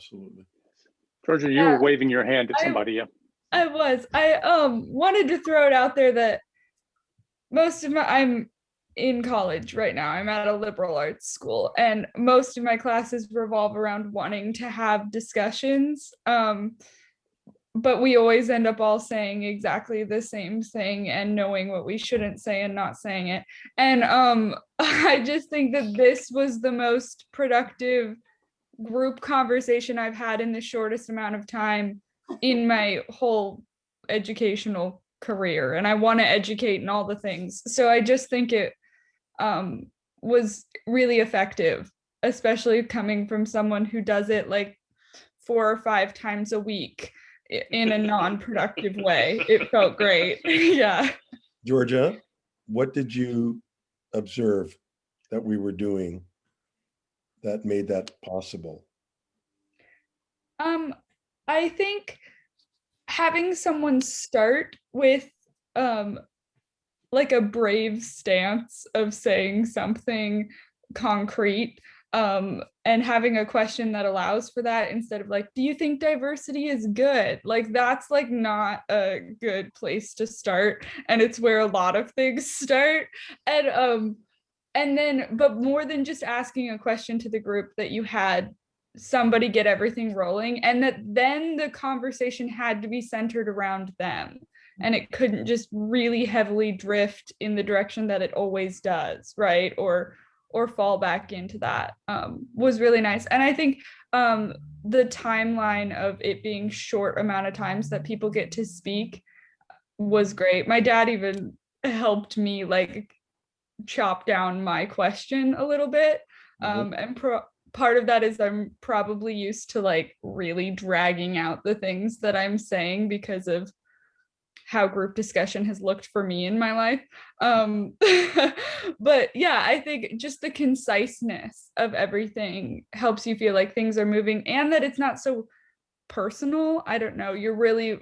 Absolutely. Georgia, you were waving your hand at somebody. Yeah. I was. I wanted to throw it out there that I'm in college right now. I'm at a liberal arts school, and most of my classes revolve around wanting to have discussions. But we always end up all saying exactly the same thing and knowing what we shouldn't say and not saying it. And I just think that this was the most productive group conversation I've had in the shortest amount of time in my whole educational career. And I want to educate in all the things. So I just think it was really effective, especially coming from someone who does it like 4 or 5 times a week in a non-productive way. It felt great. Yeah. Georgia, what did you observe that we were doing that made that possible? I think having someone start with like a brave stance of saying something concrete, and having a question that allows for that instead of like, do you think diversity is good? Like that's like not a good place to start, and it's where a lot of things start. And then, but more than just asking a question to the group, that you had somebody get everything rolling, and that then the conversation had to be centered around them, and it couldn't just really heavily drift in the direction that it always does, right? Or fall back into that, was really nice. And I think the timeline of it being short amount of times that people get to speak was great. My dad even helped me like chop down my question a little bit. And part of that is I'm probably used to like really dragging out the things that I'm saying because of how group discussion has looked for me in my life. But yeah, I think just the conciseness of everything helps you feel like things are moving and that it's not so personal. I don't know. You're really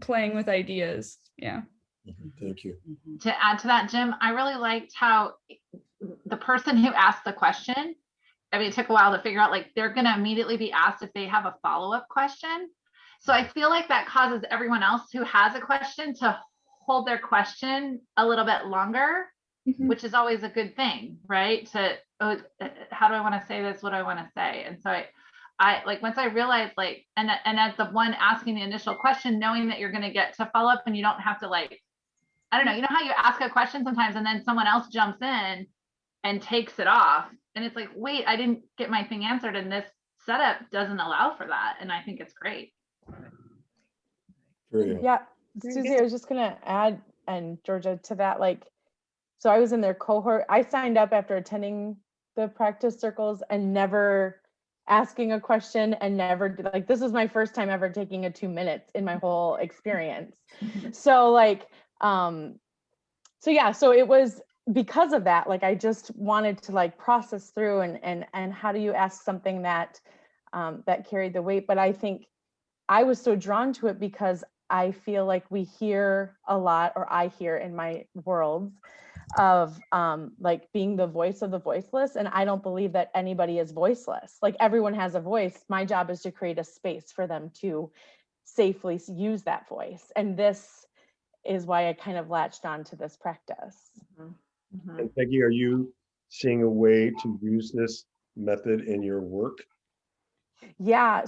playing with ideas. Yeah. Thank you. To add to that, Jim, I really liked how the person who asked the question, I mean, it took a while to figure out, like, they're going to immediately be asked if they have a follow-up question. So I feel like that causes everyone else who has a question to hold their question a little bit longer, which is always a good thing, right? How do I want to say this? What do I want to say? And so I like, once I realized, like, and as the one asking the initial question, knowing that you're going to get to follow up and you don't have to, like, I don't know, you know how you ask a question sometimes and then someone else jumps in and takes it off. And it's like, wait, I didn't get my thing answered. And this setup doesn't allow for that. And I think it's great. Yeah, Susie, I was just gonna add, and Georgia, to that, like, so I was in their cohort. I signed up after attending the practice circles and never asking a question, and never like, this is my first time ever taking a 2 minutes in my whole experience. So like, so yeah, so it was because of that, like, I just wanted to like process through and how do you ask something that that carried the weight. But I think I was so drawn to it because I feel like we hear a lot, or I hear in my worlds of like being the voice of the voiceless. And I don't believe that anybody is voiceless. Like, everyone has a voice. My job is to create a space for them to safely use that voice. And this is why I kind of latched on to this practice. And Peggy, are you seeing a way to use this method in your work? Yeah,